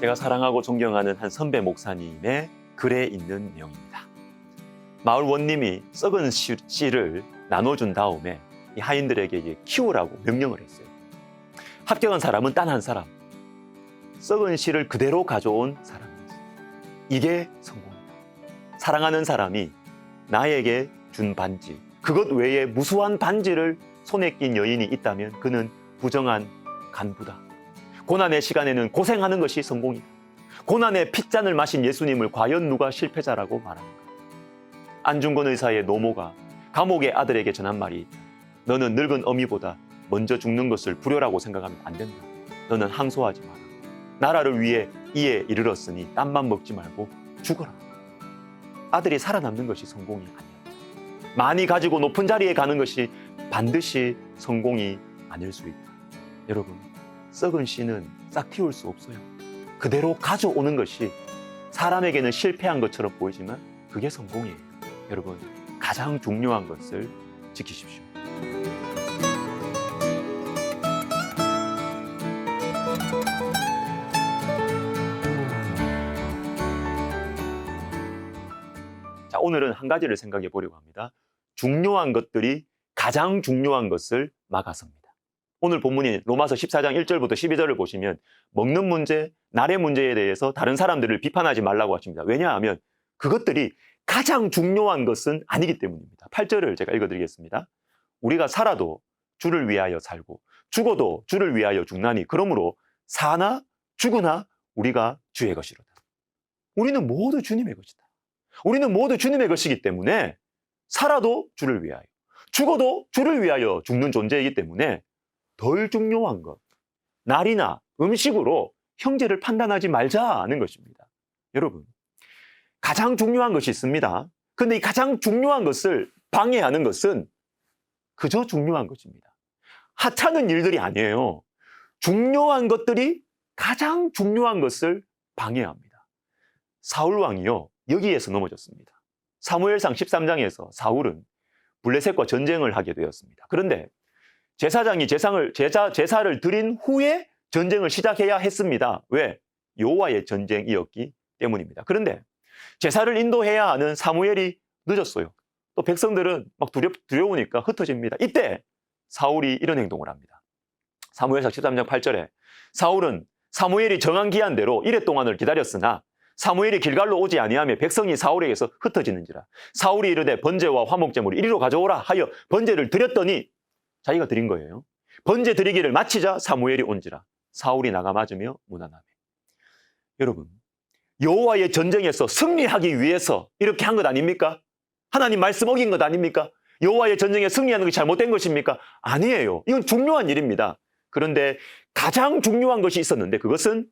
제가 사랑하고 존경하는 한 선배 목사님의 글에 있는 내용입니다. 마을 원님이 썩은 씨를 나눠준 다음에 이 하인들에게 키우라고 명령을 했어요. 합격한 사람은 단 한 사람, 썩은 씨를 그대로 가져온 사람이지. 이게 성공이다. 사랑하는 사람이 나에게 준 반지, 그것 외에 무수한 반지를 손에 낀 여인이 있다면 그는 부정한 간부다. 고난의 시간에는 고생하는 것이 성공이다. 고난의 핏잔을 마신 예수님을 과연 누가 실패자라고 말하는가? 안중근 의사의 노모가 감옥의 아들에게 전한 말이 있다. 너는 늙은 어미보다 먼저 죽는 것을 불효라고 생각하면 안 된다. 너는 항소하지 마라. 나라를 위해 이에 이르렀으니 땀만 먹지 말고 죽어라. 아들이 살아남는 것이 성공이 아니야. 많이 가지고 높은 자리에 가는 것이 반드시 성공이 아닐 수 있다. 여러분, 썩은 씨는 싹 틔울 수 없어요. 그대로 가져오는 것이 사람에게는 실패한 것처럼 보이지만 그게 성공이에요. 여러분, 가장 중요한 것을 지키십시오. 자, 오늘은 한 가지를 생각해 보려고 합니다. 중요한 것들이 가장 중요한 것을 막아섭니다. 오늘 본문인 로마서 14장 1절부터 12절을 보시면 먹는 문제, 날의 문제에 대해서 다른 사람들을 비판하지 말라고 하십니다. 왜냐하면 그것들이 가장 중요한 것은 아니기 때문입니다. 8절을 제가 읽어드리겠습니다. 우리가 살아도 주를 위하여 살고 죽어도 주를 위하여 죽나니 그러므로 사나 죽으나 우리가 주의 것이로다. 우리는 모두 주님의 것이다. 우리는 모두 주님의 것이기 때문에 살아도 주를 위하여, 죽어도 주를 위하여 죽는 존재이기 때문에 덜 중요한 것, 날이나 음식으로 형제를 판단하지 말자는 것입니다. 여러분, 가장 중요한 것이 있습니다. 그런데 이 가장 중요한 것을 방해하는 것은 그저 중요한 것입니다. 하찮은 일들이 아니에요. 중요한 것들이 가장 중요한 것을 방해합니다. 사울 왕이요, 여기에서 넘어졌습니다. 사무엘상 13장에서 사울은 블레셋과 전쟁을 하게 되었습니다. 그런데 제사장이 제사를 드린 후에 전쟁을 시작해야 했습니다. 왜? 여호와의 전쟁이었기 때문입니다. 그런데 제사를 인도해야 하는 사무엘이 늦었어요. 또 백성들은 막 두려우니까 흩어집니다. 이때 사울이 이런 행동을 합니다. 사무엘상 13장 8절에 사울은 사무엘이 정한 기한대로 이래 동안을 기다렸으나 사무엘이 길갈로 오지 아니하며 백성이 사울에게서 흩어지는지라. 사울이 이르되 번제와 화목제물을 이리로 가져오라 하여 번제를 드렸더니 자기가 드린 거예요. 번제 드리기를 마치자 사무엘이 온지라. 사울이 나가 맞으며 무난하며. 여러분, 여호와의 전쟁에서 승리하기 위해서 이렇게 한 것 아닙니까? 하나님 말씀 어긴 것 아닙니까? 여호와의 전쟁에 승리하는 것이 잘못된 것입니까? 아니에요. 이건 중요한 일입니다. 그런데 가장 중요한 것이 있었는데 그것은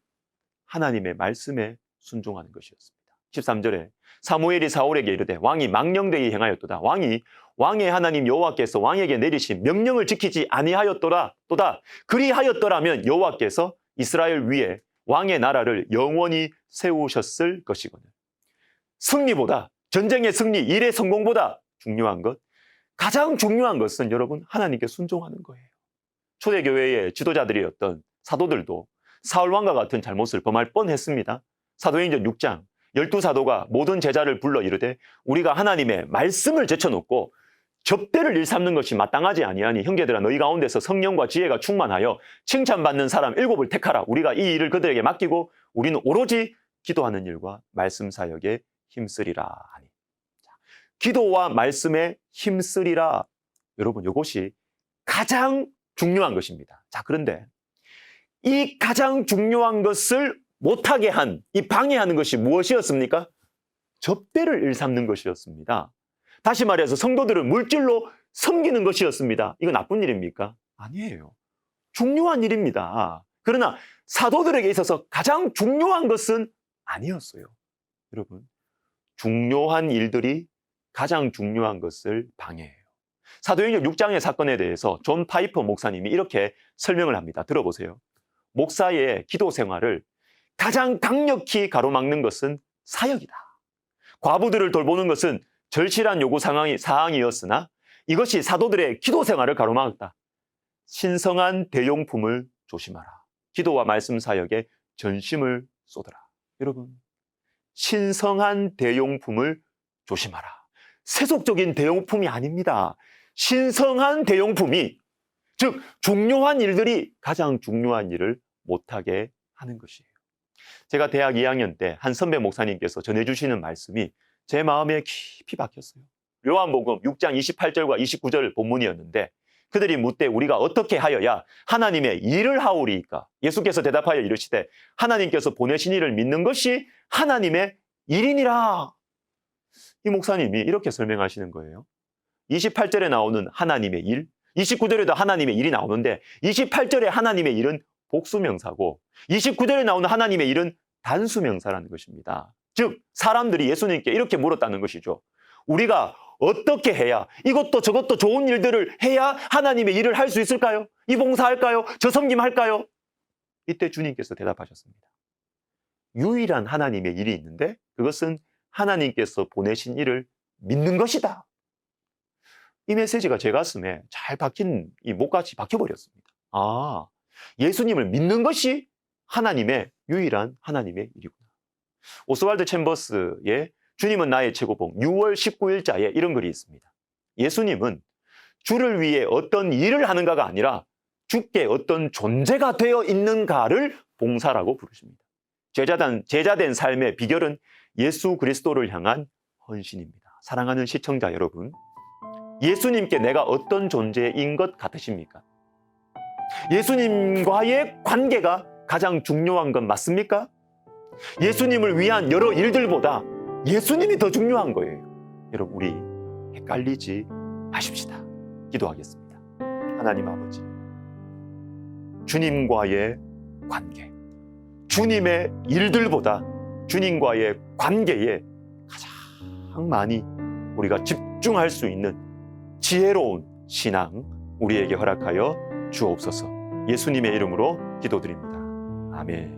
하나님의 말씀에 순종하는 것이었습니다. 13절에 사무엘이 사울에게 이르되 왕이 망령되이 행하였도다. 왕의 하나님 여호와께서 왕에게 내리신 명령을 지키지 아니하였도다. 그리하였더라면 여호와께서 이스라엘 위에 왕의 나라를 영원히 세우셨을 것이거늘. 승리보다, 전쟁의 승리, 일의 성공보다 중요한 것, 가장 중요한 것은 여러분 하나님께 순종하는 거예요. 초대교회의 지도자들이었던 사도들도 사울왕과 같은 잘못을 범할 뻔했습니다. 사도행전 6장 12사도가 모든 제자를 불러 이르되 우리가 하나님의 말씀을 제쳐놓고 접대를 일삼는 것이 마땅하지 아니하니 형제들아 너희 가운데서 성령과 지혜가 충만하여 칭찬받는 사람 7을 택하라. 우리가 이 일을 그들에게 맡기고 우리는 오로지 기도하는 일과 말씀 사역에 힘쓰리라 하니. 기도와 말씀에 힘쓰리라. 여러분, 이것이 가장 중요한 것입니다. 자, 그런데 이 가장 중요한 것을 못하게 한, 이 방해하는 것이 무엇이었습니까? 접대를 일삼는 것이었습니다. 다시 말해서 성도들을 물질로 섬기는 것이었습니다. 이거 나쁜 일입니까? 아니에요. 중요한 일입니다. 그러나 사도들에게 있어서 가장 중요한 것은 아니었어요. 여러분, 중요한 일들이 가장 중요한 것을 방해해요. 사도행전 6장의 사건에 대해서 존 파이퍼 목사님이 이렇게 설명을 합니다. 들어보세요. 목사의 기도 생활을 가장 강력히 가로막는 것은 사역이다. 과부들을 돌보는 것은 절실한 요구 사항이었으나 이것이 사도들의 기도 생활을 가로막았다. 신성한 대용품을 조심하라. 기도와 말씀 사역에 전심을 쏟아라. 여러분, 신성한 대용품을 조심하라. 세속적인 대용품이 아닙니다. 신성한 대용품이, 즉 중요한 일들이 가장 중요한 일을 못하게 하는 것이에요. 제가 대학 2학년 때 한 선배 목사님께서 전해주시는 말씀이 제 마음에 깊이 박혔어요. 요한복음 6장 28절과 29절 본문이었는데, 그들이 묻되 우리가 어떻게 하여야 하나님의 일을 하오리이까? 예수께서 대답하여 이르시되 하나님께서 보내신 이를 믿는 것이 하나님의 일이니라. 이 목사님이 이렇게 설명하시는 거예요. 28절에 나오는 하나님의 일, 29절에도 하나님의 일이 나오는데 28절에 하나님의 일은 복수명사고 29절에 나오는 하나님의 일은 단수명사라는 것입니다. 즉 사람들이 예수님께 이렇게 물었다는 것이죠. 우리가 어떻게 해야, 이것도 저것도 좋은 일들을 해야 하나님의 일을 할 수 있을까요? 이 봉사할까요? 저 섬김할까요? 이때 주님께서 대답하셨습니다. 유일한 하나님의 일이 있는데 그것은 하나님께서 보내신 일을 믿는 것이다. 이 메시지가 제 가슴에 잘 박힌, 이 목같이 박혀버렸습니다. 아, 예수님을 믿는 것이 하나님의 유일한 하나님의 일이구나. 오스왈드 챔버스의 주님은 나의 최고봉 6월 19일자에 이런 글이 있습니다. 예수님은 주를 위해 어떤 일을 하는가가 아니라 주께 어떤 존재가 되어 있는가를 봉사라고 부르십니다. 제자된 삶의 비결은 예수 그리스도를 향한 헌신입니다. 사랑하는 시청자 여러분, 예수님께 내가 어떤 존재인 것 같으십니까? 예수님과의 관계가 가장 중요한 건 맞습니까? 예수님을 위한 여러 일들보다 예수님이 더 중요한 거예요. 여러분, 우리 헷갈리지 마십시다. 기도하겠습니다. 하나님 아버지, 주님과의 관계, 주님의 일들보다 주님과의 관계에 가장 많이 우리가 집중할 수 있는 지혜로운 신앙 우리에게 허락하여 주옵소서. 예수님의 이름으로 기도드립니다. 아멘.